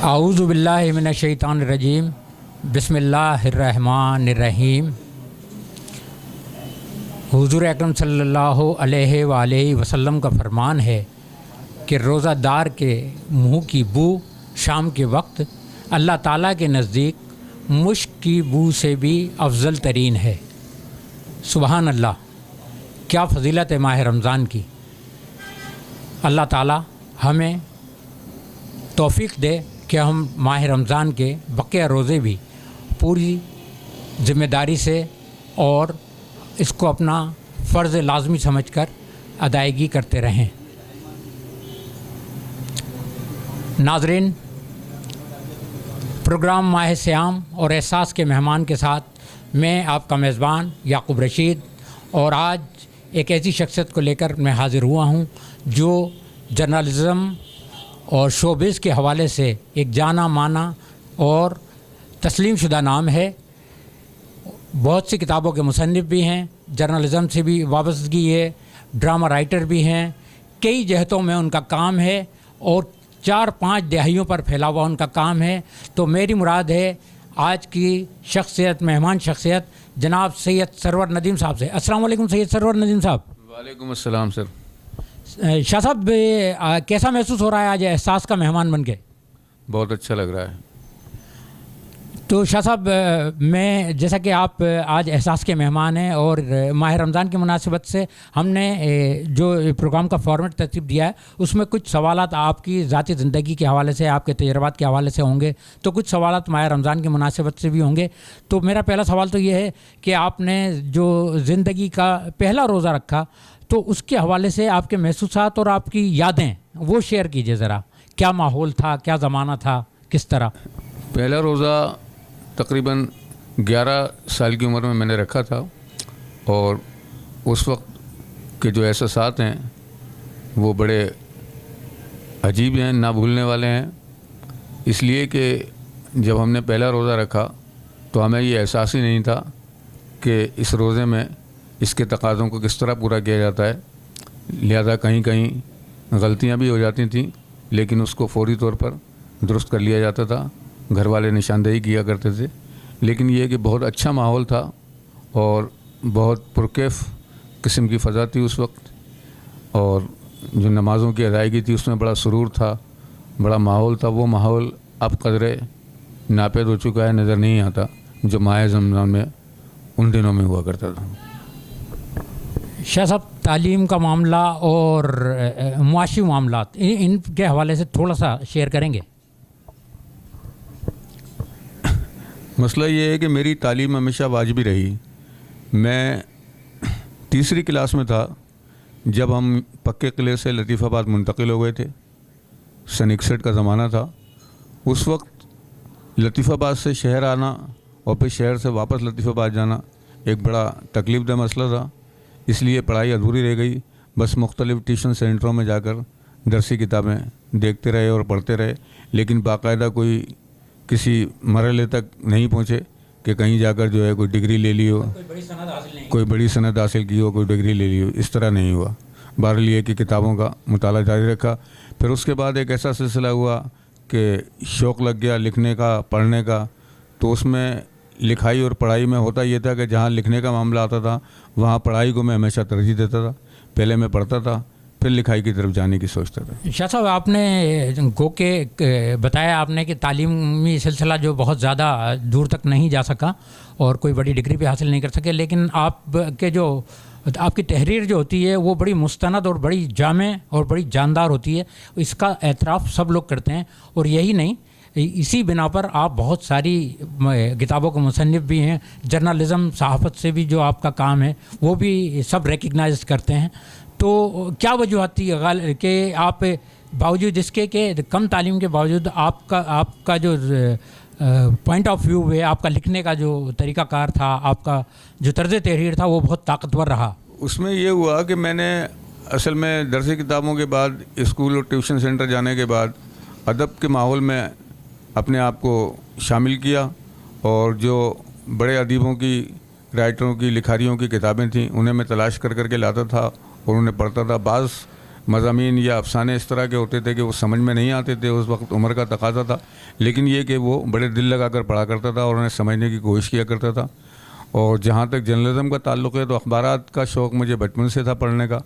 اعوذ باللہ من الشیطان الرجیم بسم اللہ الرحمن الرحیم۔ حضور اکرم صلی اللہ علیہ وآلہ وسلم کا فرمان ہے کہ روزہ دار کے منہ کی بو شام کے وقت اللہ تعالیٰ کے نزدیک مشک کی بو سے بھی افضل ترین ہے۔ سبحان اللہ، کیا فضیلت ہے ماہ رمضان کی۔ اللہ تعالیٰ ہمیں توفیق دے کہ ہم ماہ رمضان کے بقیہ روزے بھی پوری ذمہ داری سے اور اس کو اپنا فرض لازمی سمجھ کر ادائیگی کرتے رہیں۔ ناظرین، پروگرام ماہ سیام اور احساس کے مہمان کے ساتھ میں آپ کا میزبان یعقوب رشید، اور آج ایک ایسی شخصیت کو لے کر میں حاضر ہوا ہوں جو جرنلزم اور شوبز کے حوالے سے ایک جانا مانا اور تسلیم شدہ نام ہے۔ بہت سی کتابوں کے مصنف بھی ہیں، جرنلزم سے بھی وابستگی ہے، ڈرامہ رائٹر بھی ہیں، کئی جہتوں میں ان کا کام ہے اور 4-5 دہائیوں پر پھیلا ہوا ان کا کام ہے۔ تو میری مراد ہے آج کی شخصیت، مہمان شخصیت جناب سید سرور ندیم صاحب سے۔ السلام علیکم سید سرور ندیم صاحب۔ وعلیکم السلام سر۔ شاہ صاحب، کیسا محسوس ہو رہا ہے آج احساس کا مہمان بن کے؟ بہت اچھا لگ رہا ہے۔ تو شاہ صاحب، میں جیسا کہ آپ آج احساس کے مہمان ہیں اور ماہ رمضان کی مناسبت سے ہم نے جو پروگرام کا فارمیٹ ترتیب دیا ہے اس میں کچھ سوالات آپ کی ذاتی زندگی کے حوالے سے، آپ کے تجربات کے حوالے سے ہوں گے، تو کچھ سوالات ماہ رمضان کی مناسبت سے بھی ہوں گے۔ تو میرا پہلا سوال تو یہ ہے کہ آپ نے جو زندگی کا پہلا روزہ رکھا تو اس کے حوالے سے آپ کے محسوسات اور آپ کی یادیں وہ شیئر کیجئے ذرا۔ کیا ماحول تھا، کیا زمانہ تھا، کس طرح؟ پہلا روزہ تقریباً 11 سال کی عمر میں نے رکھا تھا، اور اس وقت کے جو احساسات ہیں وہ بڑے عجیب ہیں، نہ بھولنے والے ہیں، اس لیے کہ جب ہم نے پہلا روزہ رکھا تو ہمیں یہ احساس ہی نہیں تھا کہ اس روزے میں اس کے تقاضوں کو کس طرح پورا کیا جاتا ہے، لہذا کہیں کہیں غلطیاں بھی ہو جاتی تھیں، لیکن اس کو فوری طور پر درست کر لیا جاتا تھا، گھر والے نشاندہی کیا کرتے تھے۔ لیکن یہ کہ بہت اچھا ماحول تھا اور بہت پرکیف قسم کی فضا تھی اس وقت، اور جو نمازوں کی ادائیگی تھی اس میں بڑا سرور تھا، بڑا ماحول تھا۔ وہ ماحول اب قدرے ناپید ہو چکا ہے، نظر نہیں آتا جو ماہ رمضان میں ان دنوں میں ہوا کرتا تھا۔ شاہ صاحب، تعلیم کا معاملہ اور معاشی معاملات ان کے حوالے سے تھوڑا سا شیئر کریں گے؟ مسئلہ یہ ہے کہ میری تعلیم ہمیشہ واجبی رہی۔ میں 3ری کلاس میں تھا جب ہم پکے قلعے سے لطیف آباد منتقل ہو گئے تھے۔ سن 61 کا زمانہ تھا۔ اس وقت لطیف آباد سے شہر آنا اور پھر شہر سے واپس لطیف آباد جانا ایک بڑا تکلیف دہ مسئلہ تھا، اس لیے پڑھائی ادھوری رہ گئی۔ بس مختلف ٹیوشن سینٹروں میں جا کر درسی کتابیں دیکھتے رہے اور پڑھتے رہے، لیکن باقاعدہ کوئی کسی مرحلے تک نہیں پہنچے کہ کہیں جا کر جو ہے کوئی ڈگری لے لی ہو، کوئی بڑی سند حاصل کی ہو، کوئی ڈگری لے لی ہو، اس طرح نہیں ہوا۔ بہرحال یہ کہ کتابوں کا مطالعہ جاری رکھا۔ پھر اس کے بعد ایک ایسا سلسلہ ہوا کہ شوق لگ گیا لکھنے کا، پڑھنے کا، تو اس میں لکھائی اور پڑھائی میں ہوتا یہ تھا کہ جہاں لکھنے کا معاملہ آتا تھا وہاں پڑھائی کو میں ہمیشہ ترجیح دیتا تھا۔ پہلے میں پڑھتا تھا، پھر لکھائی کی طرف جانے کی سوچتا تھا۔ شاہ صاحب، آپ نے گو کہ بتایا آپ نے کہ تعلیمی سلسلہ جو بہت زیادہ دور تک نہیں جا سکا اور کوئی بڑی ڈگری بھی حاصل نہیں کر سکے، لیکن آپ کی تحریر جو ہوتی ہے وہ بڑی مستند اور بڑی جامع اور بڑی جاندار ہوتی ہے، اس کا اعتراف سب لوگ کرتے ہیں۔ اور یہی نہیں، اسی بنا پر آپ بہت ساری کتابوں کے مصنف بھی ہیں، جرنلزم صحافت سے بھی جو آپ کا کام ہے وہ بھی سب ریکگنائز کرتے ہیں۔ تو کیا وجوہات تھی کہ آپ باوجود اس کے کہ کم تعلیم کے باوجود آپ کا جو پوائنٹ آف ویو ہے، آپ کا لکھنے کا جو طریقہ کار تھا، آپ کا جو طرز تحریر تھا وہ بہت طاقتور رہا؟ اس میں یہ ہوا کہ میں نے اصل میں درسی کتابوں کے بعد اسکول اور ٹیوشن سینٹر جانے کے بعد ادب کے ماحول میں اپنے آپ کو شامل کیا، اور جو بڑے ادیبوں کی، رائٹروں کی، لکھاریوں کی کتابیں تھیں انہیں میں تلاش کر کے لاتا تھا اور انہیں پڑھتا تھا۔ بعض مضامین یا افسانے اس طرح کے ہوتے تھے کہ وہ سمجھ میں نہیں آتے تھے، اس وقت عمر کا تقاضا تھا، لیکن یہ کہ وہ بڑے دل لگا کر پڑھا کرتا تھا اور انہیں سمجھنے کی کوشش کیا کرتا تھا. اور جہاں تک جرنلزم کا تعلق ہے تو اخبارات کا شوق مجھے بچپن سے تھا پڑھنے کا.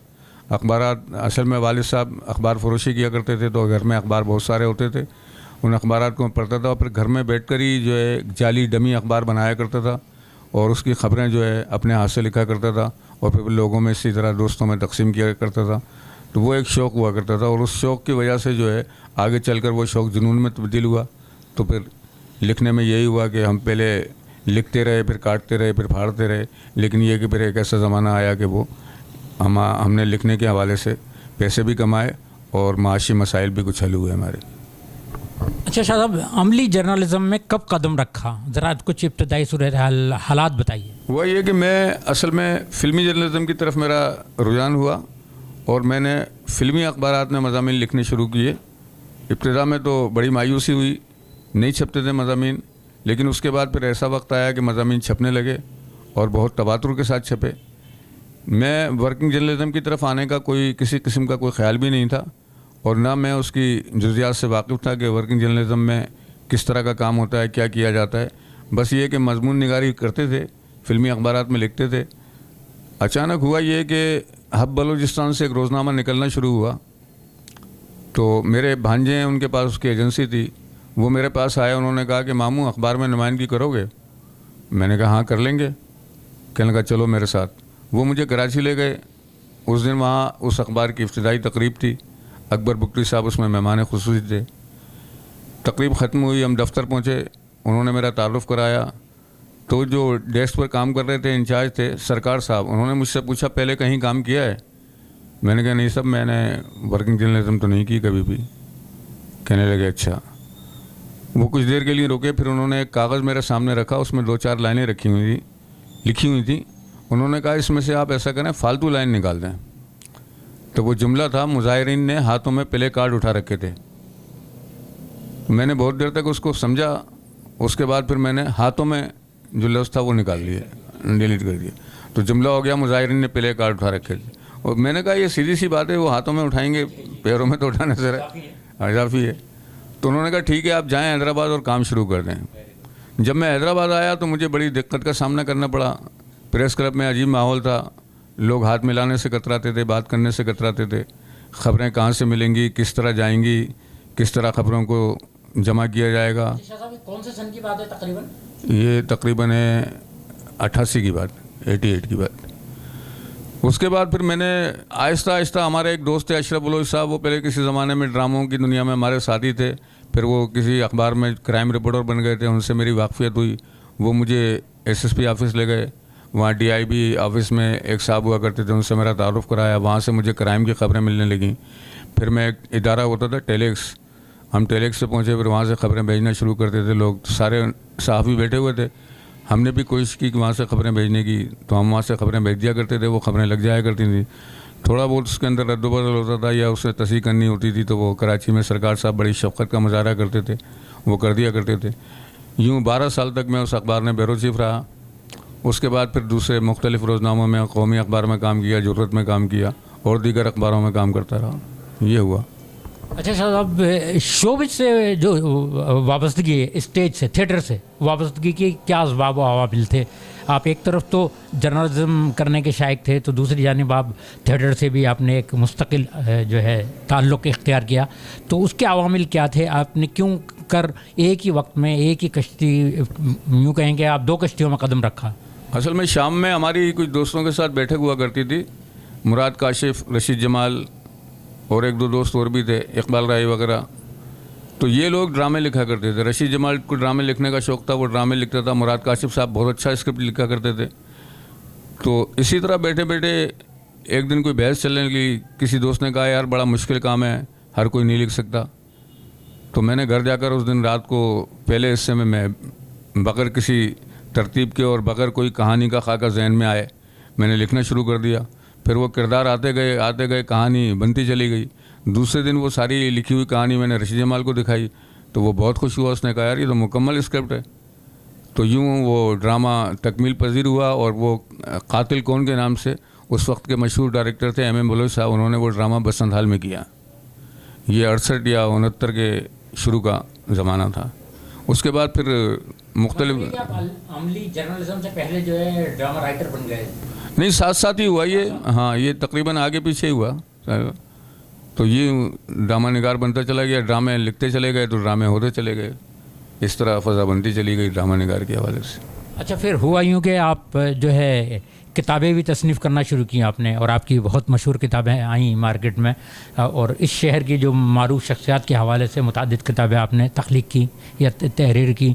اخبارات اصل میں والد صاحب اخبار فروشی کیا کرتے تھے تو گھر میں اخبار بہت سارے ہوتے تھے، ان اخبارات کو میں پڑھتا تھا اور پھر گھر میں بیٹھ کر ہی جو ہے جعلی ڈمی اخبار بنایا کرتا تھا اور اس کی خبریں جو ہے اپنے ہاتھ سے لکھا کرتا تھا اور پھر لوگوں میں اسی طرح دوستوں میں تقسیم کیا کرتا تھا. تو وہ ایک شوق ہوا کرتا تھا اور اس شوق کی وجہ سے جو ہے آگے چل کر وہ شوق جنون میں تبدیل ہوا. تو پھر لکھنے میں یہی ہوا کہ ہم پہلے لکھتے رہے، پھر کاٹتے رہے، پھر پھاڑتے رہے، لیکن یہ کہ پھر ایک ایسا زمانہ آیا کہ وہ ہم نے لکھنے کے حوالے سے پیسے بھی کمائے اور معاشی مسائل بھی کچھ حل ہوئے ہمارے. اچھا شاہ صاحب، عملی جرنلزم میں کب قدم رکھا؟ ذرا کچھ ابتدائی صورتحال حالات بتائیے. وہ یہ کہ میں اصل میں فلمی جرنلزم کی طرف میرا رجحان ہوا اور میں نے فلمی اخبارات میں مضامین لکھنے شروع کیے. ابتدا میں تو بڑی مایوسی ہوئی، نہیں چھپتے تھے مضامین، لیکن اس کے بعد پھر ایسا وقت آیا کہ مضامین چھپنے لگے اور بہت تواتر کے ساتھ چھپے. میں ورکنگ جرنلزم کی طرف آنے کا کسی قسم کا کوئی خیال بھی نہیں تھا اور نہ میں اس کی جزیات سے واقف تھا کہ ورکنگ جرنلزم میں کس طرح کا کام ہوتا ہے، کیا کیا جاتا ہے. بس یہ کہ مضمون نگاری کرتے تھے، فلمی اخبارات میں لکھتے تھے. اچانک ہوا یہ کہ حب بلوچستان سے ایک روزنامہ نکلنا شروع ہوا. تو میرے بھانجے ہیں، ان کے پاس اس کی ایجنسی تھی، وہ میرے پاس آئے، انہوں نے کہا کہ ماموں اخبار میں نمائندگی کرو گے؟ میں نے کہا ہاں کر لیں گے. کہنے لگا چلو میرے ساتھ. وہ مجھے کراچی لے گئے. اس دن وہاں اس اخبار کی ابتدائی تقریب تھی، اکبر بکری صاحب اس میں مہمان خصوصی تھے. تقریب ختم ہوئی، ہم دفتر پہنچے، انہوں نے میرا تعارف کرایا. تو جو ڈیسک پر کام کر رہے تھے، انچارج تھے سرکار صاحب، انہوں نے مجھ سے پوچھا پہلے کہیں کام کیا ہے؟ میں نے کہا نہیں صاحب، میں نے ورکنگ جرنلزم تو نہیں کی کبھی بھی. کہنے لگے اچھا. وہ کچھ دیر کے لیے رکے، پھر انہوں نے ایک کاغذ میرے سامنے رکھا، اس میں 2-4 لائنیں لکھی ہوئی تھیں. انہوں نے کہا اس میں سے آپ ایسا کریں فالتو لائن نکال دیں. تو وہ جملہ تھا مظاہرین نے ہاتھوں میں پلے کارڈ اٹھا رکھے تھے. میں نے بہت دیر تک اس کو سمجھا، اس کے بعد پھر میں نے ہاتھوں میں جو لفظ تھا وہ نکال لیے، ڈیلیٹ کر دیا. تو جملہ ہو گیا مظاہرین نے پلے کارڈ اٹھا رکھے تھے. اور میں نے کہا یہ سیدھی سی بات ہے، وہ ہاتھوں میں اٹھائیں گے، پیروں میں تو اٹھانے سے اضافی ہے. تو انہوں نے کہا ٹھیک ہے آپ جائیں حیدرآباد اور کام شروع کر دیں. جب میں حیدرآباد آیا تو مجھے بڑی دقت کا سامنا کرنا پڑا. پریس کلب میں عجیب ماحول تھا، لوگ ہاتھ ملانے سے کتراتے تھے، بات کرنے سے کتراتے تھے. خبریں کہاں سے ملیں گی، کس طرح جائیں گی، کس طرح خبروں کو جمع کیا جائے گا. کون سے سن کی بات ہے تقریباً؟ یہ تقریباً ہے 88 کی بات، 88 کی بات. اس کے بعد پھر میں نے آہستہ آہستہ، ہمارے ایک دوست تھے اشرف بلوچ صاحب، وہ پہلے کسی زمانے میں ڈراموں کی دنیا میں ہمارے ساتھی تھے، پھر وہ کسی اخبار میں کرائم رپورٹر بن گئے تھے، ان سے میری واقفیت ہوئی. وہ مجھے SSP آفس لے گئے، وہاں DIB آفس میں ایک صاحب ہوا کرتے تھے، ان سے میرا تعارف کرایا. وہاں سے مجھے کرائم کی خبریں ملنے لگیں. پھر میں ایک ادارہ ہوتا تھا ٹیلیکس، ہم ٹیلیکس سے پہنچے، پھر وہاں سے خبریں بھیجنا شروع کرتے تھے. لوگ سارے صحافی بیٹھے ہوئے تھے، ہم نے بھی کوشش کی کہ وہاں سے خبریں بھیجنے کی، تو ہم وہاں سے خبریں بھیج دیا کرتے تھے. وہ خبریں لگ جایا کرتی تھیں. تھوڑا بہت اس کے اندر رد و بدل ہوتا تھا یا اسے تصحیح کرنی ہوتی تھی، تو وہ کراچی میں سرکار صاحب بڑی شفقت کا مظاہرہ کرتے تھے، وہ کر دیا کرتے تھے. یوں 12 سال تک میں اس اخبار میں بیورو چیف رہا. اس کے بعد پھر دوسرے مختلف روزناموں میں، قومی اخبار میں کام کیا، جرأت میں کام کیا اور دیگر اخباروں میں کام کرتا رہا. یہ ہوا. اچھا صاحب، شوبز سے جو وابستگی ہے، اسٹیج سے، تھیٹر سے وابستگی کے کیا اسباب و عوامل تھے؟ آپ ایک طرف تو جرنلزم کرنے کے شائق تھے، تو دوسری جانب آپ تھیٹر سے بھی آپ نے ایک مستقل جو ہے تعلق اختیار کیا. تو اس کے عوامل کیا تھے؟ آپ نے کیوں کر ایک ہی وقت میں ایک ہی کشتی، یوں کہیں کہ آپ 2 کشتیوں میں قدم رکھا؟ اصل میں شام میں ہماری کچھ دوستوں کے ساتھ بیٹھک ہوا کرتی تھی. مراد کاشف، رشید جمال اور 1-2 دوست اور بھی تھے، اقبال رائی وغیرہ. تو یہ لوگ ڈرامے لکھا کرتے تھے. رشید جمال کو ڈرامے لکھنے کا شوق تھا، وہ ڈرامے لکھتا تھا. مراد کاشف صاحب بہت اچھا اسکرپٹ لکھا کرتے تھے. تو اسی طرح بیٹھے بیٹھے ایک دن کوئی بحث چلنے لگی. کسی دوست نے کہا یار بڑا مشکل کام ہے، ہر کوئی نہیں لکھ سکتا. تو میں نے گھر جا کر اس دن رات کو پہلے حصے میں بغیر کسی ترتیب کے اور بغیر کوئی کہانی کا خاکہ ذہن میں آئے، میں نے لکھنا شروع کر دیا. پھر وہ کردار آتے گئے، کہانی بنتی چلی گئی. دوسرے دن وہ ساری لکھی ہوئی کہانی میں نے رشید جمال کو دکھائی، تو وہ بہت خوش ہوا. اس نے کہا یار یہ تو مکمل اسکرپٹ ہے. تو یوں وہ ڈرامہ تکمیل پذیر ہوا اور وہ قاتل کون کے نام سے اس وقت کے مشہور ڈائریکٹر تھے ایم بلوچ صاحب، انہوں نے وہ ڈرامہ بسنت ہال میں کیا. یہ 68 یا 69 کے شروع کا زمانہ تھا. اس کے بعد پھر مختلف عملی جرنلزم سے پہلے جو ہے ڈرامہ رائٹر بن گئے؟ نہیں، ساتھ ساتھ ہی ہوا یہ. ہاں، یہ تقریباً آگے پیچھے ہی ہوا. تو یہ ڈرامہ نگار بنتا چلا گیا، ڈرامے لکھتے چلے گئے تو ڈرامے ہوتے چلے گئے. اس طرح فضا بنتی چلی گئی ڈرامہ نگار کے حوالے سے. اچھا، پھر ہوا یوں کہ آپ جو ہے کتابیں بھی تصنیف کرنا شروع کی آپ نے، اور آپ کی بہت مشہور کتابیں آئیں مارکیٹ میں، اور اس شہر کی جو معروف شخصیات کے حوالے سے متعدد کتابیں آپ نے تخلیق کی یا تحریر کی.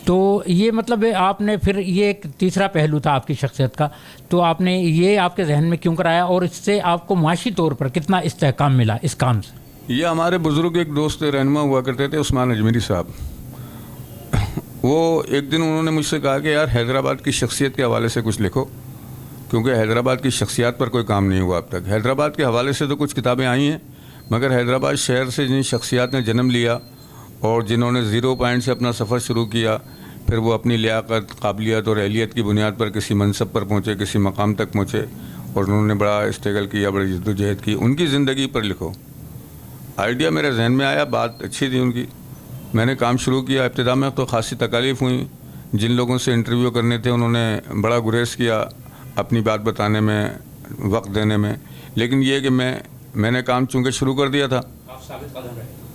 تو یہ مطلب آپ نے پھر یہ ایک تیسرا پہلو تھا آپ کی شخصیت کا، تو آپ نے یہ آپ کے ذہن میں کیوں کرایا، اور اس سے آپ کو معاشی طور پر کتنا استحکام ملا اس کام سے؟ یہ ہمارے بزرگ ایک دوست رہنما ہوا کرتے تھے، عثمان اجمیری صاحب. وہ ایک دن انہوں نے مجھ سے کہا کہ یار حیدرآباد کی شخصیت کے حوالے سے کچھ لکھو، کیونکہ حیدرآباد کی شخصیات پر کوئی کام نہیں ہوا اب تک. حیدرآباد کے حوالے سے تو کچھ کتابیں آئی ہیں، مگر حیدرآباد شہر سے جن شخصیات نے جنم لیا اور جنہوں نے 0 پوائنٹ سے اپنا سفر شروع کیا، پھر وہ اپنی لیاقت، قابلیت اور اہلیت کی بنیاد پر کسی منصب پر پہنچے، کسی مقام تک پہنچے، اور انہوں نے بڑا اسٹرگل کیا، بڑی جدوجہد کی، ان کی زندگی پر لکھو. آئیڈیا میرے ذہن میں آیا، بات اچھی تھی ان کی. میں نے کام شروع کیا. ابتدا میں تو خاصی تکالیف ہوئی. جن لوگوں سے انٹرویو کرنے تھے انہوں نے بڑا گریز کیا اپنی بات بتانے میں، وقت دینے میں. لیکن یہ کہ میں نے کام چونکہ شروع کر دیا تھا،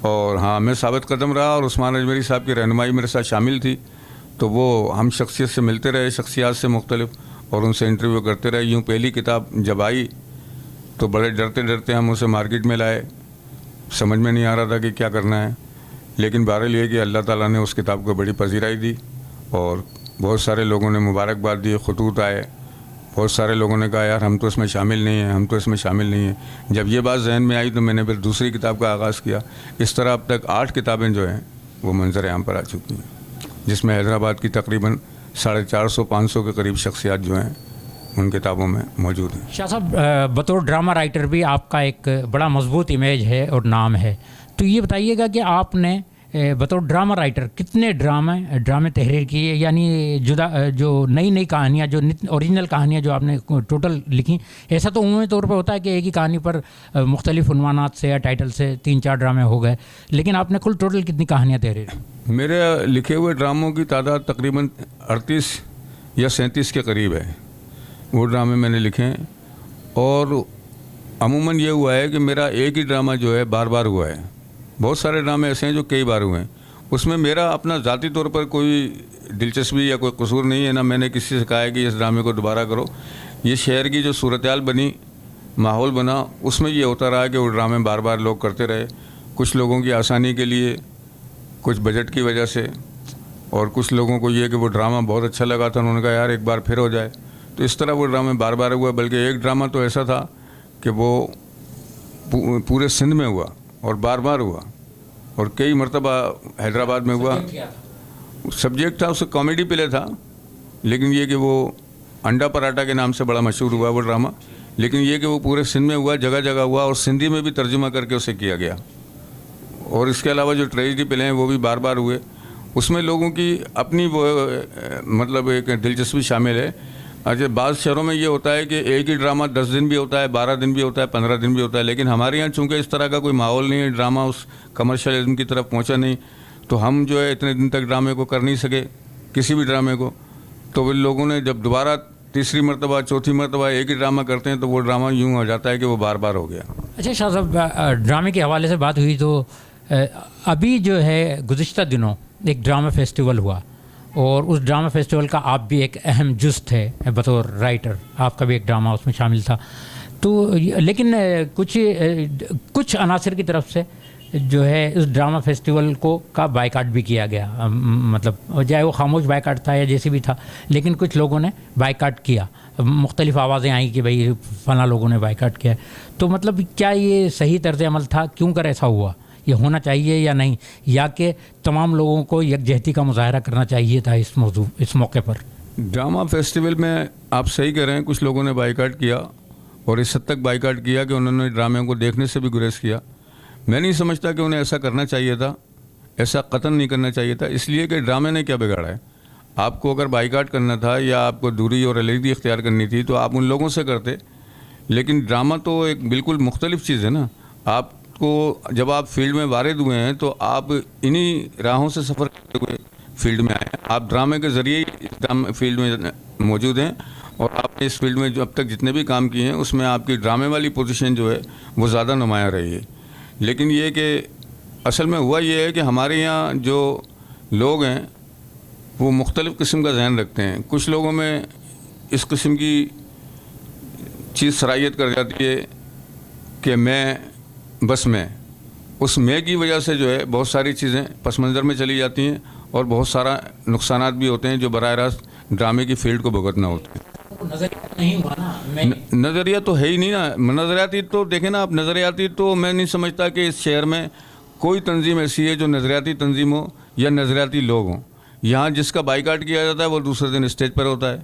اور ہاں میں ثابت قدم رہا، اور عثمان اجمیری صاحب کی رہنمائی میرے ساتھ شامل تھی. تو وہ ہم شخصیت سے ملتے رہے، شخصیات سے مختلف، اور ان سے انٹرویو کرتے رہے. یوں پہلی کتاب جب آئی تو بڑے ڈرتے ڈرتے ہم اسے مارکیٹ میں لائے. سمجھ میں نہیں آ رہا تھا کہ کیا کرنا ہے، لیکن بہرحال یہ کہ اللہ تعالیٰ نے اس کتاب کو بڑی پذیرائی دی، اور بہت سارے لوگوں نے مبارکباد دی، خطوط آئے. بہت سارے لوگوں نے کہا یار ہم تو اس میں شامل نہیں ہیں، ہم تو اس میں شامل نہیں ہیں. جب یہ بات ذہن میں آئی تو میں نے پھر دوسری کتاب کا آغاز کیا. اس طرح اب تک 8 کتابیں جو ہیں وہ منظر عام پر آ چکی ہیں، جس میں حیدرآباد کی تقریباً 450-500 کے قریب شخصیات جو ہیں ان کتابوں میں موجود ہیں. شاہ صاحب، بطور ڈرامہ رائٹر بھی آپ کا ایک بڑا مضبوط امیج ہے اور نام ہے. تو یہ بتائیے گا کہ آپ نے بطور ڈرامہ رائٹر کتنے ڈرامے تحریر کیے، یعنی جو نئی کہانیاں، جو اوریجنل کہانیاں جو آپ نے ٹوٹل لکھی. ایسا تو عمومی طور پہ ہوتا ہے کہ ایک ہی کہانی پر مختلف عنوانات سے یا ٹائٹل سے 3-4 ڈرامے ہو گئے، لیکن آپ نے کل ٹوٹل کتنی کہانیاں تحریر؟ میرے لکھے ہوئے ڈراموں کی تعداد تقریباً 38 یا 37 کے قریب ہے. وہ ڈرامے میں نے لکھے ہیں، اور عموماً یہ ہوا ہے کہ میرا ایک ہی ڈرامہ جو ہے بار بار ہوا ہے. بہت سارے ڈرامے ایسے ہیں جو کئی بار ہوئے ہیں. اس میں میرا اپنا ذاتی طور پر کوئی دلچسپی یا کوئی قصور نہیں ہے، نہ میں نے کسی سے کہا ہے کہ اس ڈرامے کو دوبارہ کرو. یہ شہر کی جو صورتحال بنی، ماحول بنا، اس میں یہ ہوتا رہا کہ وہ ڈرامے بار بار لوگ کرتے رہے. کچھ لوگوں کی آسانی کے لیے، کچھ بجٹ کی وجہ سے، اور کچھ لوگوں کو یہ کہ وہ ڈرامہ بہت اچھا لگا تھا، انہوں نے کہا یار ایک بار پھر ہو جائے. تو اس طرح وہ ڈرامے بار بار ہوا. بلکہ ایک ڈرامہ تو ایسا تھا کہ وہ پورے سندھ میں ہوا اور بار بار ہوا، اور کئی مرتبہ حیدرآباد میں ہوا. سبجیکٹ تھا اس کا کامیڈی پلے تھا، لیکن یہ کہ وہ انڈا پراٹھا کے نام سے بڑا مشہور ہوا وہ ڈرامہ. لیکن یہ کہ وہ پورے سندھ میں ہوا، جگہ جگہ ہوا، اور سندھی میں بھی ترجمہ کر کے اسے کیا گیا. اور اس کے علاوہ جو ٹریجڈی پلے ہیں وہ بھی بار بار ہوئے. اس میں لوگوں کی اپنی وہ مطلب ایک دلچسپی شامل ہے. اچھا، بعض شہروں میں یہ ہوتا ہے کہ ایک ہی ڈرامہ 10 دن بھی ہوتا ہے، 12 دن بھی ہوتا ہے، 15 دن بھی ہوتا ہے. لیکن ہمارے یہاں چونکہ اس طرح کا کوئی ماحول نہیں ہے، ڈرامہ اس کمرشلزم کی طرف پہنچا نہیں، تو ہم جو ہے اتنے دن تک ڈرامے کو کر نہیں سکے، کسی بھی ڈرامے کو. تو وہ لوگوں نے جب دوبارہ تیسری مرتبہ، چوتھی مرتبہ ایک ہی ڈرامہ کرتے ہیں تو وہ ڈرامہ یوں ہو جاتا ہے کہ وہ بار بار ہو گیا. اچھا شاہ صاحب، ڈرامے کے حوالے سے بات ہوئی تو ابھی جو ہے گزشتہ دنوں ایک ڈرامہ فیسٹیول ہوا، اور اس ڈرامہ فیسٹیول کا آپ بھی ایک اہم جز تھے بطور رائٹر. آپ کا بھی ایک ڈرامہ اس میں شامل تھا. تو لیکن کچھ عناصر کی طرف سے جو ہے اس ڈرامہ فیسٹیول کا بائیکاٹ بھی کیا گیا. مطلب چاہے وہ خاموش بائیکاٹ تھا یا جیسے بھی تھا، لیکن کچھ لوگوں نے بائیکاٹ کیا. مختلف آوازیں آئیں کہ بھئی فلاں لوگوں نے بائیکاٹ کیا. تو مطلب کیا یہ صحیح طرز عمل تھا؟ کیوں کر ایسا ہوا؟ یہ ہونا چاہیے یا نہیں، یا کہ تمام لوگوں کو یکجہتی کا مظاہرہ کرنا چاہیے تھا اس موقع پر؟ ڈرامہ فیسٹیول میں آپ صحیح کہہ رہے ہیں، کچھ لوگوں نے بائیکاٹ کیا، اور اس حد تک بائیکاٹ کیا کہ انہوں نے ڈرامے کو دیکھنے سے بھی گریز کیا. میں نہیں سمجھتا کہ انہیں ایسا کرنا چاہیے تھا، ایسا قطعاً نہیں کرنا چاہیے تھا. اس لیے کہ ڈرامے نے کیا بگاڑا ہے. آپ کو اگر بائیکاٹ کرنا تھا یا آپ کو دوری اور علیحدگی اختیار کرنی تھی تو آپ ان لوگوں سے کرتے لیکن ڈرامہ تو ایک بالکل مختلف چیز ہے نا. آپ کو جب آپ فیلڈ میں وارد ہوئے ہیں تو آپ انہی راہوں سے سفر کرتے ہوئے فیلڈ میں آئے ہیں. آپ ڈرامے کے ذریعے ہی فیلڈ میں موجود ہیں, اور آپ نے اس فیلڈ میں جو اب تک جتنے بھی کام کیے ہیں اس میں آپ کی ڈرامے والی پوزیشن جو ہے وہ زیادہ نمایاں رہی ہے. لیکن یہ کہ اصل میں ہوا یہ ہے کہ ہمارے یہاں جو لوگ ہیں وہ مختلف قسم کا ذہن رکھتے ہیں. کچھ لوگوں میں اس قسم کی چیز صلاحیت کر جاتی ہے کہ میں اس میں کی وجہ سے جو ہے بہت ساری چیزیں پس منظر میں چلی جاتی ہیں, اور بہت سارا نقصانات بھی ہوتے ہیں جو براہ راست ڈرامے کی فیلڈ کو بھگتنا ہوتے ہیں. نظریہ تو ہے ہی نہیں نا. نظریاتی تو دیکھیں نا آپ, نظریاتی تو میں نہیں سمجھتا کہ اس شہر میں کوئی تنظیم ایسی ہے جو نظریاتی تنظیم ہو یا نظریاتی لوگ ہوں. یہاں جس کا بائیکاٹ کیا جاتا ہے وہ دوسرے دن اسٹیج پر ہوتا ہے.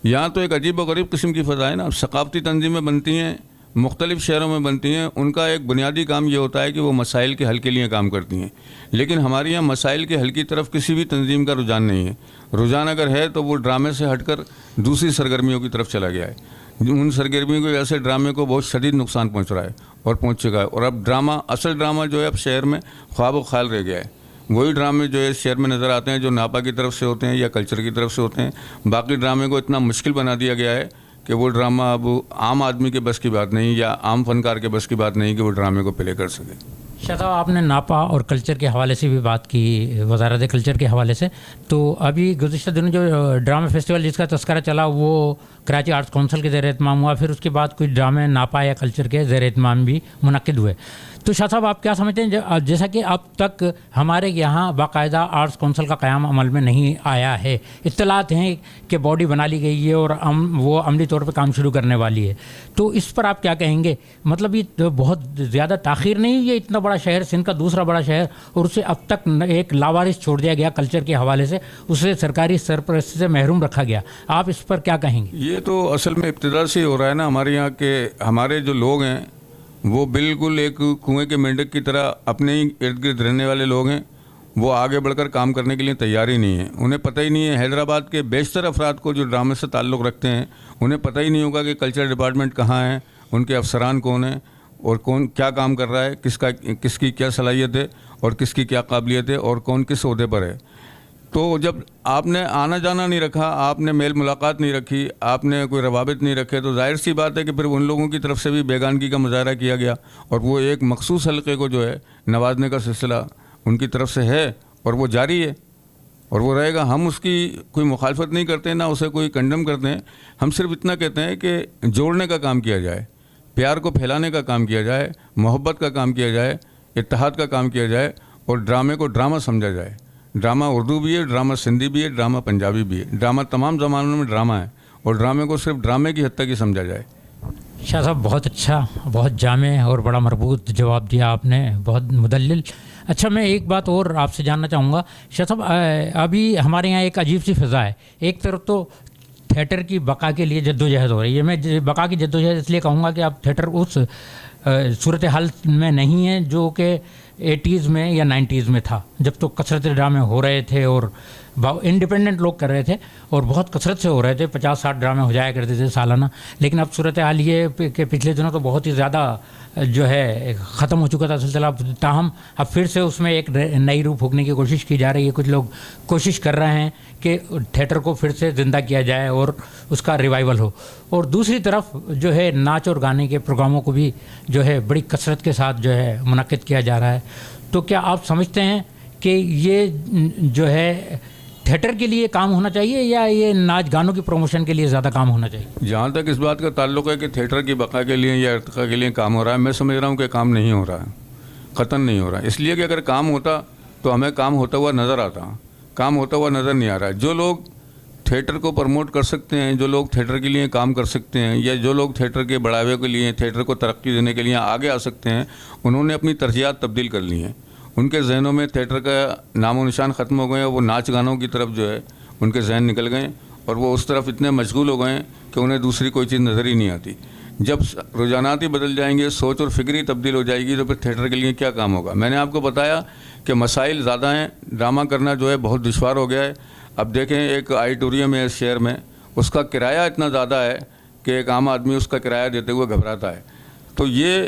یہاں تو ایک عجیب و غریب قسم کی فضا ہے نا. ثقافتی تنظیمیں بنتی ہیں, مختلف شہروں میں بنتی ہیں. ان کا ایک بنیادی کام یہ ہوتا ہے کہ وہ مسائل کے حل کے لیے کام کرتی ہیں. لیکن ہمارے یہاں مسائل کے حل کی طرف کسی بھی تنظیم کا رجحان نہیں ہے. رجحان اگر ہے تو وہ ڈرامے سے ہٹ کر دوسری سرگرمیوں کی طرف چلا گیا ہے. ان سرگرمیوں کی وجہ سے ڈرامے کو بہت شدید نقصان پہنچ رہا ہے اور پہنچ چکا ہے. اور اب ڈرامہ, اصل ڈرامہ جو ہے اب شہر میں خواب و خیال رہ گیا ہے. وہی ڈرامے جو ہے شہر میں نظر آتے ہیں جو ناپا کی طرف سے ہوتے ہیں یا کلچر کی طرف سے ہوتے ہیں. باقی ڈرامے کو اتنا مشکل بنا دیا گیا ہے کہ وہ ڈرامہ اب عام آدمی کے بس کی بات نہیں یا عام فنکار کے بس کی بات نہیں کہ وہ ڈرامے کو پلے کر سکے. شاہ صاحب, آپ نے ناپا اور کلچر کے حوالے سے بھی بات کی, وزارت کلچر کے حوالے سے. تو ابھی گزشتہ دنوں جو ڈرامے فیسٹیول جس کا تذکرہ چلا وہ کراچی آرٹس کونسل کے زیر اہتمام ہوا, پھر اس کے بعد کچھ ڈرامے ناپا یا کلچر کے زیر اہتمام بھی منعقد ہوئے. تو شاہ صاحب آپ کیا سمجھتے ہیں, جیسا کہ اب تک ہمارے یہاں باقاعدہ آرٹس کونسل کا قیام عمل میں نہیں آیا ہے, اطلاعات ہیں کہ باڈی بنا لی گئی ہے اور وہ عملی طور پہ کام شروع کرنے والی ہے, تو اس پر آپ کیا کہیں گے؟ مطلب یہ بہت زیادہ تاخیر نہیں, یہ اتنا بڑا شہر, سندھ کا دوسرا بڑا شہر, اور اسے اب تک ایک لاوارث چھوڑ دیا گیا کلچر کے حوالے سے, اسے سرکاری سرپرستی سے محروم رکھا گیا. آپ اس پر کیا کہیں گے؟ یہ تو اصل میں ابتدا سے ہی ہو رہا ہے نا ہمارے یہاں کہ ہمارے جو لوگ ہیں وہ بالکل ایک کنویں کے مینڈک کی طرح اپنے ہی ارد گرد رہنے والے لوگ ہیں. وہ آگے بڑھ کر کام کرنے کے لیے تیار ہی نہیں ہیں. انہیں پتہ ہی نہیں ہے, حیدرآباد کے بیشتر افراد کو جو ڈرامے سے تعلق رکھتے ہیں انہیں پتہ ہی نہیں ہوگا کہ کلچر ڈپارٹمنٹ کہاں ہے, ان کے افسران کون ہیں اور کون کیا کام کر رہا ہے, کس کی کیا صلاحیت ہے اور کس کی کیا قابلیت ہے اور کون کس عہدے پر ہے. تو جب آپ نے آنا جانا نہیں رکھا, آپ نے میل ملاقات نہیں رکھی, آپ نے کوئی روابط نہیں رکھے, تو ظاہر سی بات ہے کہ پھر ان لوگوں کی طرف سے بھی بیگانگی کا مظاہرہ کیا گیا, اور وہ ایک مخصوص حلقے کو جو ہے نوازنے کا سلسلہ ان کی طرف سے ہے اور وہ جاری ہے اور وہ رہے گا. ہم اس کی کوئی مخالفت نہیں کرتے, نہ اسے کوئی کنڈم کرتے ہیں. ہم صرف اتنا کہتے ہیں کہ جوڑنے کا کام کیا جائے, پیار کو پھیلانے کا کام کیا جائے, محبت کا کام کیا جائے, اتحاد کا کام کیا جائے, اور ڈرامے کو ڈرامہ سمجھا جائے. ڈرامہ اردو بھی ہے, ڈرامہ سندھی بھی ہے, ڈرامہ پنجابی بھی ہے. ڈرامہ تمام زمانوں میں ڈرامہ ہے, اور ڈرامے کو صرف ڈرامے کی حد تک ہی سمجھا جائے. شاہ صاحب بہت اچھا, بہت جامع اور بڑا مربوط جواب دیا آپ نے, بہت مدلل. اچھا, میں ایک بات اور آپ سے جاننا چاہوں گا شاہ صاحب, ابھی ہمارے یہاں ایک عجیب سی فضا ہے. ایک طرف تو تھیٹر کی بقا کے لیے جدوجہد ہو رہی ہے. میں بقا کی جدوجہد اس لیے کہوں گا کہ اب تھیٹر اس صورتحال میں نہیں ہے جو کہ 80s میں یا 90s میں تھا, جب تو کثرت ڈرامے ہو رہے تھے اور انڈیپینڈنٹ لوگ کر رہے تھے اور بہت کثرت سے ہو رہے تھے, 50-60 ڈرامے ہو جایا کرتے تھے سالانہ. لیکن اب صورتحال یہ کہ پچھلے دنوں تو بہت ہی زیادہ جو ہے ختم ہو چکا تھا سلسلہ, تاہم اب پھر سے اس میں ایک نئی روح پھونکنے کی کوشش کی جا رہی ہے. کچھ لوگ کوشش کر رہے ہیں کہ تھیٹر کو پھر سے زندہ کیا جائے اور اس کا ریوائول ہو, اور دوسری طرف جو ہے ناچ اور گانے کے پروگراموں کو بھی جو ہے بڑی کثرت کے ساتھ جو ہے منعقد کیا جا رہا ہے. تو کیا آپ سمجھتے ہیں کہ یہ جو ہے تھیٹر کے لیے کام ہونا چاہیے یا یہ ناچ گانوں کی پروموشن کے لیے زیادہ کام ہونا چاہیے؟ جہاں تک اس بات کا تعلق ہے کہ تھیٹر کی بقا کے لیے یا ارتقاء کے لیے کام ہو رہا ہے, میں سمجھ رہا ہوں کہ کام نہیں ہو رہا ہے, ختم نہیں ہو رہا ہے. اس لیے کہ اگر کام ہوتا تو ہمیں کام ہوتا ہوا نظر آتا, کام ہوتا ہوا نظر نہیں آ رہا ہے. جو لوگ تھیٹر کو پروموٹ کر سکتے ہیں, جو لوگ تھیٹر کے لیے کام کر سکتے ہیں, یا جو لوگ تھیٹر کے بڑھاوے کے لیے, تھیٹر کو ترقی دینے کے لیے آگے آ سکتے ہیں, انہوں نے اپنی ترجیحات تبدیل کر لی ہیں. ان کے ذہنوں میں تھیٹر کا نام و نشان ختم ہو گئے ہیں, وہ ناچ گانوں کی طرف جو ہے ان کے ذہن نکل گئے, اور وہ اس طرف اتنے مشغول ہو گئے ہیں کہ انہیں دوسری کوئی چیز نظر ہی نہیں آتی. جب رجحانات ہی بدل جائیں گے, سوچ اور فکر ہی تبدیل ہو جائے گی, تو پھر تھیٹر کے لیے کیا کام ہوگا؟ میں نے آپ کو بتایا کہ مسائل زیادہ ہیں, ڈرامہ کرنا جو ہے بہت دشوار ہو گیا ہے. اب دیکھیں ایک آڈیٹوریم ہے اس شہر میں, اس کا کرایہ اتنا زیادہ ہے کہ ایک عام آدمی اس کا کرایہ دیتے ہوئے گھبراتا ہے. تو یہ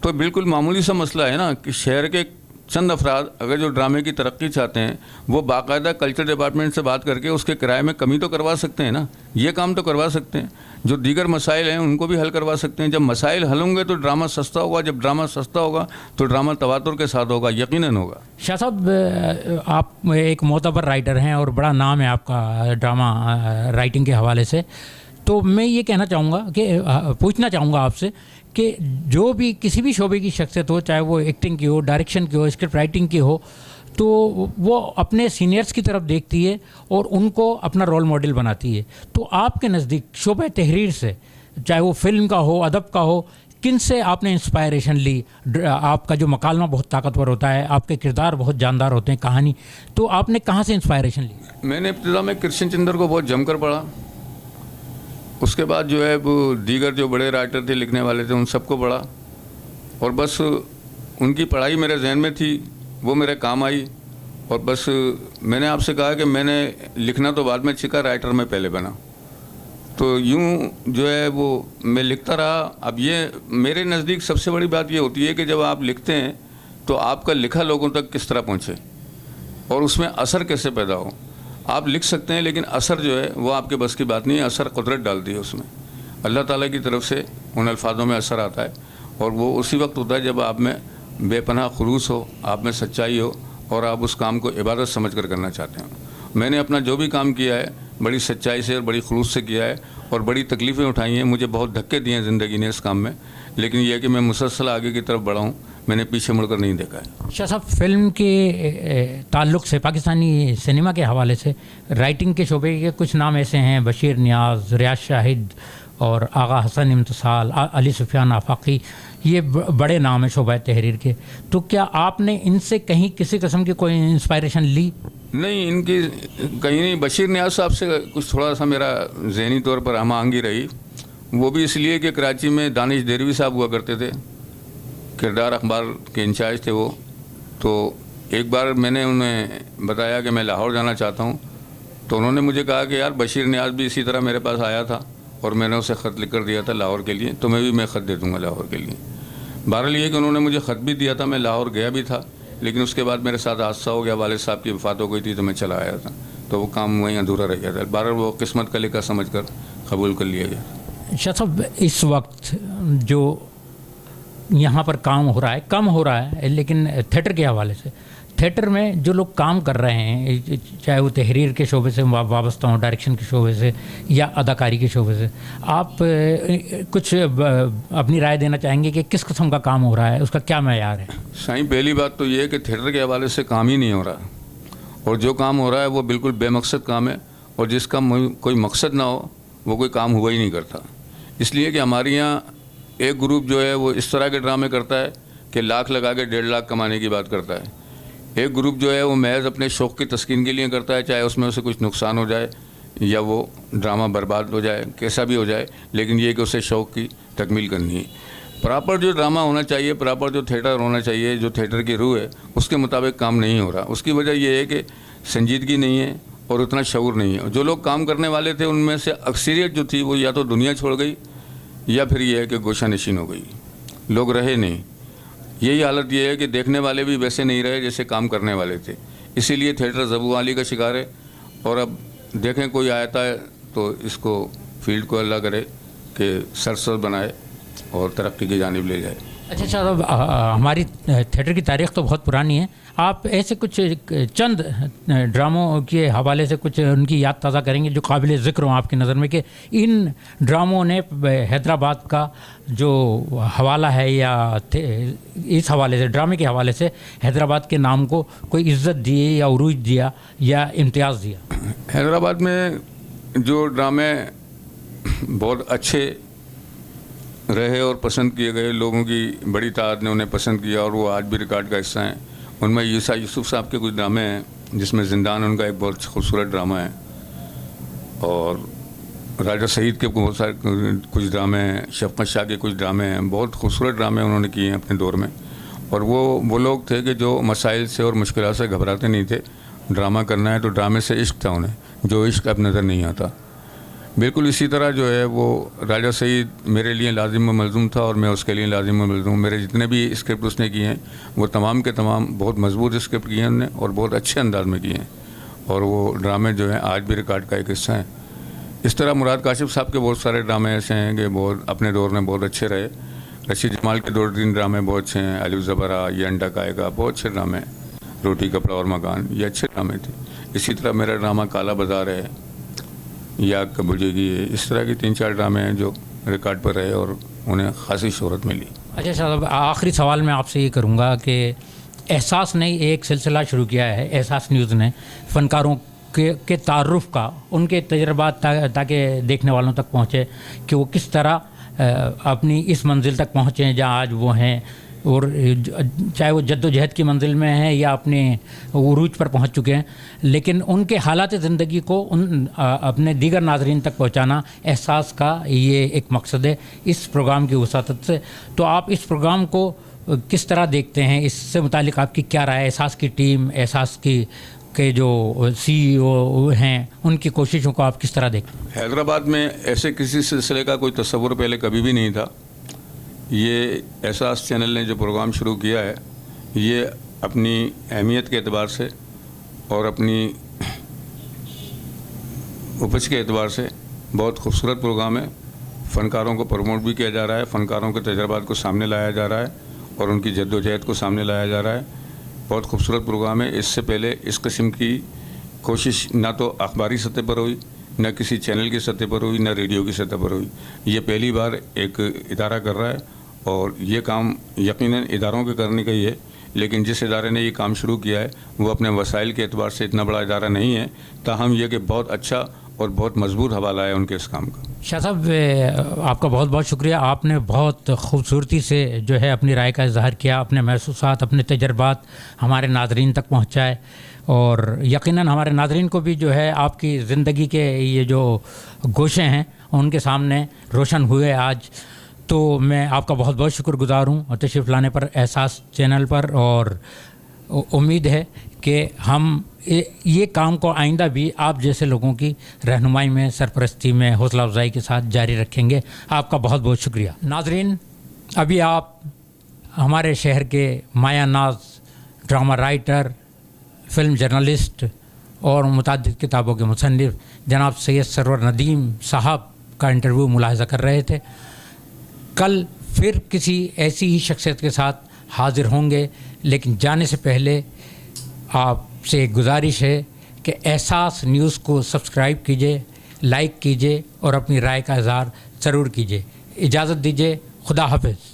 تو بالکل معمولی سا مسئلہ ہے نا کہ شہر کے چند افراد اگر جو ڈرامے کی ترقی چاہتے ہیں وہ باقاعدہ کلچر ڈپارٹمنٹ سے بات کر کے اس کے کرائے میں کمی تو کروا سکتے ہیں نا. یہ کام تو کروا سکتے ہیں. جو دیگر مسائل ہیں ان کو بھی حل کروا سکتے ہیں. جب مسائل حل ہوں گے تو ڈرامہ سستا ہوگا. جب ڈرامہ سستا ہوگا تو ڈرامہ تواتر کے ساتھ ہوگا, یقیناً ہوگا. شاہ صاحب, آپ ایک معتبر رائٹر ہیں اور بڑا نام ہے آپ کا ڈرامہ رائٹنگ کے حوالے سے. تو میں یہ کہنا چاہوں گا کہ پوچھنا چاہوں گا آپ سے کہ جو بھی کسی بھی شعبے کی شخصیت ہو, چاہے وہ ایکٹنگ کی ہو, ڈائریکشن کی ہو, اسکرپٹ رائٹنگ کی ہو, تو وہ اپنے سینئرز کی طرف دیکھتی ہے اور ان کو اپنا رول ماڈل بناتی ہے. تو آپ کے نزدیک شعبہ تحریر سے, چاہے وہ فلم کا ہو, ادب کا ہو, کن سے آپ نے انسپائریشن لی؟ آپ کا جو مکالمہ بہت طاقتور ہوتا ہے, آپ کے کردار بہت جاندار ہوتے ہیں, کہانی, تو آپ نے کہاں سے انسپائریشن لی؟ میں نے ابتدا میں کرشن چندر کو بہت جم کر پڑھا. اس کے بعد جو ہے وہ دیگر جو بڑے رائٹر تھے, لکھنے والے تھے, ان سب کو پڑھا. اور بس ان کی پڑھائی میرے ذہن میں تھی, وہ میرے کام آئی. اور بس میں نے آپ سے کہا کہ میں نے لکھنا تو بعد میں سیکھا, رائٹر میں پہلے بنا. تو یوں جو ہے وہ میں لکھتا رہا. اب یہ میرے نزدیک سب سے بڑی بات یہ ہوتی ہے کہ جب آپ لکھتے ہیں تو آپ کا لکھا لوگوں تک کس طرح پہنچے اور اس میں اثر کیسے پیدا ہو. آپ لکھ سکتے ہیں لیکن اثر جو ہے وہ آپ کے بس کی بات نہیں ہے. اثر قدرت ڈالتی ہے اس میں. اللہ تعالیٰ کی طرف سے ان الفاظوں میں اثر آتا ہے اور وہ اسی وقت ہوتا ہے جب آپ میں بے پناہ خلوص ہو, آپ میں سچائی ہو اور آپ اس کام کو عبادت سمجھ کر کرنا چاہتے ہیں. میں نے اپنا جو بھی کام کیا ہے بڑی سچائی سے اور بڑی خلوص سے کیا ہے اور بڑی تکلیفیں اٹھائی ہیں. مجھے بہت دھکے دیے ہیں زندگی نے اس کام میں, لیکن یہ ہے کہ میں مسلسل آگے کی طرف بڑھا ہوں. میں نے پیچھے مڑ کر نہیں دیکھا ہے. شاہ صاحب, فلم کے تعلق سے, پاکستانی سنیما کے حوالے سے رائٹنگ کے شعبے کے کچھ نام ایسے ہیں, بشیر نیاز, ریاض شاہد اور آغا حسن امتصال, علی سفیان آفاقی, یہ بڑے نام ہیں شعبہ تحریر کے. تو کیا آپ نے ان سے کہیں کسی قسم کی کوئی انسپائریشن لی؟ نہیں, ان کی کہیں نہیں. بشیر نیاز صاحب سے کچھ تھوڑا سا میرا ذہنی طور پر ہم آہنگی رہی. وہ بھی اس لیے کہ کراچی میں دانش دیروی صاحب ہوا کرتے تھے, کردار اخبار کے انچارج تھے وہ. تو ایک بار میں نے انہیں بتایا کہ میں لاہور جانا چاہتا ہوں, تو انہوں نے مجھے کہا کہ یار بشیر نیاز بھی اسی طرح میرے پاس آیا تھا اور میں نے اسے خط لکھ کر دیا تھا لاہور کے لیے, تو میں خط دے دوں گا لاہور کے لیے. بہرحال یہ کہ انہوں نے مجھے خط بھی دیا تھا, میں لاہور گیا بھی تھا, لیکن اس کے بعد میرے ساتھ حادثہ ہو گیا, والد صاحب کی وفات ہو گئی تھی, تو میں چلا آیا تھا, تو وہ کام وہیں ادھورا رہ گیا تھا. بہرحال وہ قسمت کا لکھا سمجھ کر قبول کر لیا گیا. شاہ صاحب, اس وقت جو یہاں پر کام ہو رہا ہے, کم ہو رہا ہے, لیکن تھیٹر کے حوالے سے, تھیٹر میں جو لوگ کام کر رہے ہیں, چاہے وہ تحریر کے شعبے سے وابستہ ہوں, ڈائریکشن کے شعبے سے یا اداکاری کے شعبے سے, آپ کچھ اپنی رائے دینا چاہیں گے کہ کس قسم کا کام ہو رہا ہے, اس کا کیا معیار ہے؟ سائیں, پہلی بات تو یہ ہے کہ تھیٹر کے حوالے سے کام ہی نہیں ہو رہا, اور جو کام ہو رہا ہے وہ بالکل بے مقصد کام ہے, اور جس کا کوئی مقصد نہ ہو وہ کوئی کام ہوا ہی نہیں کرتا. اس لیے کہ ہمارے یہاں ایک گروپ جو ہے وہ اس طرح کے ڈرامے کرتا ہے کہ لاکھ لگا کے 1.5 لاکھ کمانے کی بات کرتا ہے. ایک گروپ جو ہے وہ محض اپنے شوق کی تسکین کے لیے کرتا ہے, چاہے اس میں اسے کچھ نقصان ہو جائے یا وہ ڈرامہ برباد ہو جائے, کیسا بھی ہو جائے, لیکن یہ کہ اسے شوق کی تکمیل کرنی ہے. پراپر جو ڈرامہ ہونا چاہیے, پراپر جو تھیٹر ہونا چاہیے, جو تھیٹر کی روح ہے, اس کے مطابق کام نہیں ہو رہا. اس کی وجہ یہ ہے کہ سنجیدگی نہیں ہے اور اتنا شعور نہیں ہے. جو لوگ کام کرنے والے تھے ان میں سے اکثریت جو تھی وہ یا تو دنیا چھوڑ گئی یا پھر یہ ہے کہ گوشہ نشین ہو گئی, لوگ رہے نہیں. یہی حالت یہ ہے کہ دیکھنے والے بھی ویسے نہیں رہے جیسے کام کرنے والے تھے. اسی لیے تھیٹر زبوالی کا شکار ہے. اور اب دیکھیں کوئی آتا ہے تو اس کو فیلڈ کو اللہ کرے کہ سرسر بنائے اور ترقی کی جانب لے جائے. اچھا صاحب, ہماری تھیٹر کی تاریخ تو بہت پرانی ہے, آپ ایسے کچھ چند ڈراموں کے حوالے سے کچھ ان کی یاد تازہ کریں گے جو قابل ذکر ہوں آپ کی نظر میں, کہ ان ڈراموں نے حیدرآباد کا جو حوالہ ہے یا اس حوالے سے, ڈرامے کے حوالے سے حیدرآباد کے نام کو کوئی عزت دی یا عروج دیا یا امتیاز دیا؟ حیدرآباد میں جو ڈرامے بہت اچھے رہے اور پسند کیے گئے, لوگوں کی بڑی تعداد نے انہیں پسند کیا اور وہ آج بھی ریکارڈ کا حصہ ہیں, ان میں عیسیٰ یوسف صاحب کے کچھ ڈرامے ہیں, جس میں زندان ان کا ایک بہت خوبصورت ڈرامہ ہے, اور راجہ سعید کے بہت سارے کچھ ڈرامے ہیں, شفقت شاہ کے کچھ ڈرامے ہیں, بہت خوبصورت ڈرامے انہوں نے کیے ہیں اپنے دور میں. اور وہ لوگ تھے کہ جو مسائل سے اور مشکلات سے گھبراتے نہیں تھے. ڈرامہ کرنا ہے تو ڈرامے سے عشق تھا انہیں, جو عشق اب نظر نہیں آتا. بالکل اسی طرح جو ہے وہ راجہ سعید میرے لیے لازم و ملزوم تھا اور میں اس کے لیے لازم و ملزوم. میرے جتنے بھی اسکرپٹ اس نے کیے ہیں وہ تمام کے تمام بہت مضبوط اسکرپٹ کیے ہیں انہوں نے اور بہت اچھے انداز میں کیے ہیں, اور وہ ڈرامے جو ہیں آج بھی ریکارڈ کا ایک حصہ ہیں. اس طرح مراد کاشف صاحب کے بہت سارے ڈرامے ایسے ہیں کہ بہت اپنے دور میں بہت اچھے رہے. رشید جمال کے 2-3 ڈرامے بہت اچھے ہیں, الف زبرہ, یہ انڈا کائے گا, بہت اچھے ڈرامے ہیں. روٹی کپڑا اور مکان, یہ اچھے ڈرامے تھے. اسی طرح میرا ڈرامہ کالا بازار ہے یا کبوجے کی ہے. اس طرح کی 3-4 ڈرامے ہیں جو ریکارڈ پر رہے اور انہیں خاصی شہرت ملی. اچھا صاحب, آخری سوال میں آپ سے یہ کروں گا کہ احساس نے ایک سلسلہ شروع کیا ہے, احساس نیوز نے, فنکاروں کے تعارف کا, ان کے تجربات تاکہ دیکھنے والوں تک پہنچے کہ وہ کس طرح اپنی اس منزل تک پہنچے جہاں آج وہ ہیں, اور چاہے وہ جد و جہد کی منزل میں ہیں یا اپنے عروج پر پہنچ چکے ہیں, لیکن ان کے حالات زندگی کو اپنے دیگر ناظرین تک پہنچانا احساس کا یہ ایک مقصد ہے اس پروگرام کی وسعت سے. تو آپ اس پروگرام کو کس طرح دیکھتے ہیں, اس سے متعلق آپ کی کیا رائے ہے؟ احساس کی ٹیم, احساس کے جو CEO ہیں, ان کی کوششوں کو آپ کس طرح دیکھتے ہیں؟ حیدرآباد میں ایسے کسی سلسلے کا کوئی تصور پہلے کبھی بھی نہیں تھا. یہ احساس چینل نے جو پروگرام شروع کیا ہے یہ اپنی اہمیت کے اعتبار سے اور اپنی اپج کے اعتبار سے بہت خوبصورت پروگرام ہے. فنکاروں کو پروموٹ بھی کیا جا رہا ہے, فنکاروں کے تجربات کو سامنے لایا جا رہا ہے اور ان کی جد و جہد کو سامنے لایا جا رہا ہے. بہت خوبصورت پروگرام ہے. اس سے پہلے اس قسم کی کوشش نہ تو اخباری سطح پر ہوئی, نہ کسی چینل کی سطح پر ہوئی, نہ ریڈیو کی سطح پر ہوئی. یہ پہلی بار ایک ادارہ کر رہا ہے اور یہ کام یقیناً اداروں کے کرنے کا ہی ہے, لیکن جس ادارے نے یہ کام شروع کیا ہے وہ اپنے وسائل کے اعتبار سے اتنا بڑا ادارہ نہیں ہے, تاہم یہ کہ بہت اچھا اور بہت مضبوط حوالہ ہے ان کے اس کام کا. شاہ صاحب, آپ کا بہت بہت شکریہ. آپ نے بہت خوبصورتی سے جو ہے اپنی رائے کا اظہار کیا, اپنے محسوسات, اپنے تجربات ہمارے ناظرین تک پہنچائے, اور یقیناً ہمارے ناظرین کو بھی جو ہے آپ کی زندگی کے یہ جو گوشے ہیں ان کے سامنے روشن ہوئے آج. تو میں آپ کا بہت بہت شکر گزار ہوں اور تشریف لانے پر احساس چینل پر, اور امید ہے کہ ہم یہ کام کو آئندہ بھی آپ جیسے لوگوں کی رہنمائی میں, سرپرستی میں, حوصلہ افزائی کے ساتھ جاری رکھیں گے. آپ کا بہت بہت شکریہ. ناظرین, ابھی آپ ہمارے شہر کے مایہ ناز ڈرامہ رائٹر, فلم جرنلسٹ اور متعدد کتابوں کے مصنف جناب سید سرور ندیم صاحب کا انٹرویو ملاحظہ کر رہے تھے. کل پھر کسی ایسی ہی شخصیت کے ساتھ حاضر ہوں گے, لیکن جانے سے پہلے آپ سے ایک گزارش ہے کہ احساس نیوز کو سبسکرائب کیجیے, لائک کیجیے اور اپنی رائے کا اظہار ضرور کیجیے. اجازت دیجیے. خدا حافظ.